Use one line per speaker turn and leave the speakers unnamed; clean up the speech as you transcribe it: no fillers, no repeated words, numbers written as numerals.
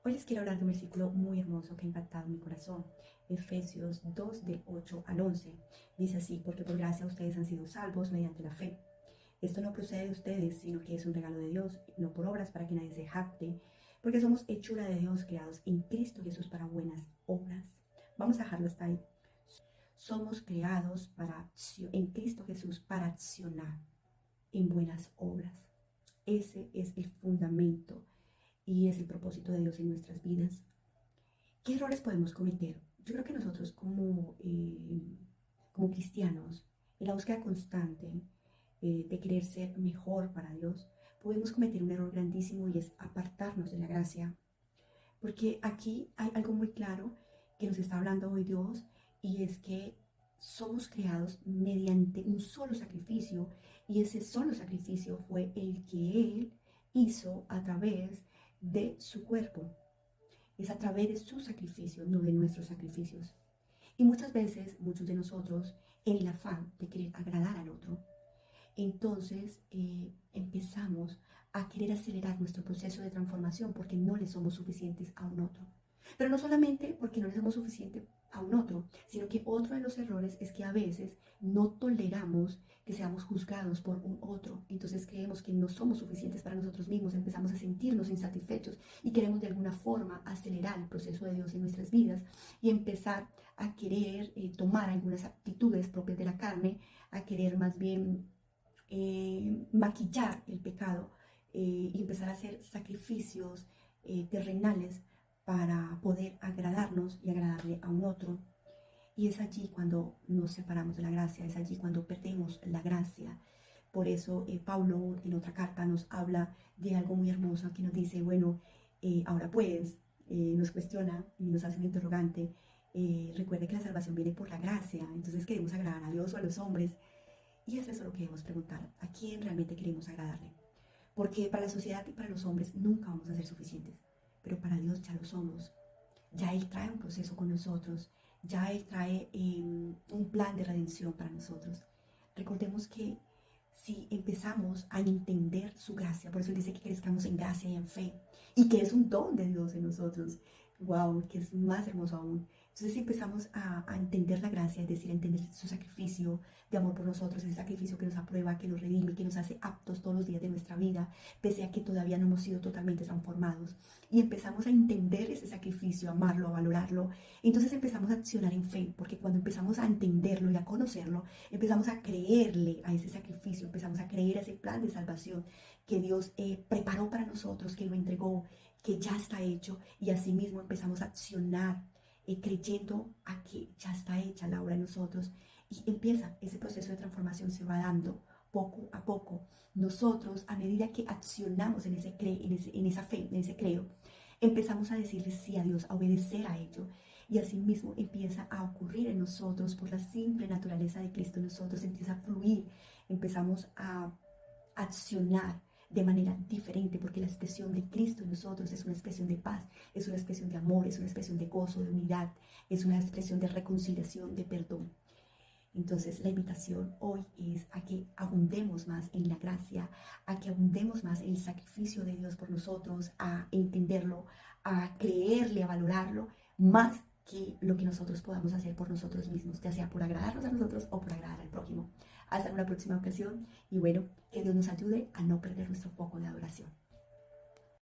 Hoy les quiero hablar de un versículo muy hermoso que ha impactado mi corazón. Efesios 2, del 8 al 11. Dice así: porque por gracia ustedes han sido salvos mediante la fe. Esto no procede de ustedes, sino que es un regalo de Dios, no por obras para que nadie se jacte, porque somos hechura de Dios, creados en Cristo Jesús para buenas obras. Vamos a dejarlo hasta ahí. Somos creados en Cristo Jesús para accionar en buenas obras. Ese es el fundamento y es el propósito de Dios en nuestras vidas. ¿Qué errores podemos cometer? Yo creo que nosotros como cristianos, en la búsqueda constante de querer ser mejor para Dios, podemos cometer un error grandísimo y es apartarnos de la gracia. Porque aquí hay algo muy claro que nos está hablando hoy Dios, y es que somos creados mediante un solo sacrificio, y ese solo sacrificio fue el que Él hizo a través de su cuerpo. Es a través de su sacrificio, no de nuestros sacrificios. Y muchas veces, muchos de nosotros, en el afán de querer agradar al otro, entonces empezamos a querer acelerar nuestro proceso de transformación porque no le somos suficientes a un otro. Pero no solamente porque no le somos suficientes a un otro, sino que otro de los errores es que a veces no toleramos que seamos juzgados por un otro. Entonces creemos que no somos suficientes para nosotros mismos, empezamos a sentirnos insatisfechos y queremos de alguna forma acelerar el proceso de Dios en nuestras vidas y empezar a querer tomar algunas actitudes propias de la carne, a querer más bien maquillar el pecado y empezar a hacer sacrificios terrenales para poder agradarnos y agradarle a un otro. Y es allí cuando nos separamos de la gracia, es allí cuando perdemos la gracia. Por eso Pablo en otra carta nos habla de algo muy hermoso que nos dice, bueno, ahora pues, nos cuestiona y nos hace un interrogante. Recuerde que la salvación viene por la gracia, entonces queremos agradar a Dios o a los hombres. Y es eso lo que debemos preguntar: ¿a quién realmente queremos agradarle? Porque para la sociedad y para los hombres nunca vamos a ser suficientes, pero para Dios ya lo somos. Ya Él trae un proceso con nosotros, ya Él trae un plan de redención para nosotros. Recordemos que si empezamos a entender su gracia, por eso Él dice que crezcamos en gracia y en fe, y que es un don de Dios en nosotros, wow, que es más hermoso aún. Entonces si empezamos a entender la gracia, es decir, a entender su sacrificio de amor por nosotros, ese sacrificio que nos aprueba, que nos redime, que nos hace aptos todos los días de nuestra vida, pese a que todavía no hemos sido totalmente transformados, y empezamos a entender ese sacrificio, a amarlo, a valorarlo, entonces empezamos a accionar en fe, porque cuando empezamos a entenderlo y a conocerlo, empezamos a creerle a ese sacrificio, empezamos a creer a ese plan de salvación que Dios preparó para nosotros, que lo entregó, que ya está hecho, y asimismo empezamos a accionar creyendo a que ya está hecha la obra en nosotros, y empieza ese proceso de transformación, se va dando poco a poco. Nosotros, a medida que accionamos en esa fe, en ese creo, empezamos a decirle sí a Dios, a obedecer a ello, y asimismo empieza a ocurrir en nosotros, por la simple naturaleza de Cristo en nosotros, empieza a fluir, empezamos a accionar de manera diferente, porque la expresión de Cristo en nosotros es una expresión de paz, es una expresión de amor, es una expresión de gozo, de unidad, es una expresión de reconciliación, de perdón. Entonces la invitación hoy es a que abundemos más en la gracia, a que abundemos más en el sacrificio de Dios por nosotros, a entenderlo, a creerle, a valorarlo, más que lo que nosotros podamos hacer por nosotros mismos, ya sea por agradarnos a nosotros o por agradar al prójimo. Hasta una próxima ocasión, y bueno, que Dios nos ayude a no perder nuestro foco de adoración.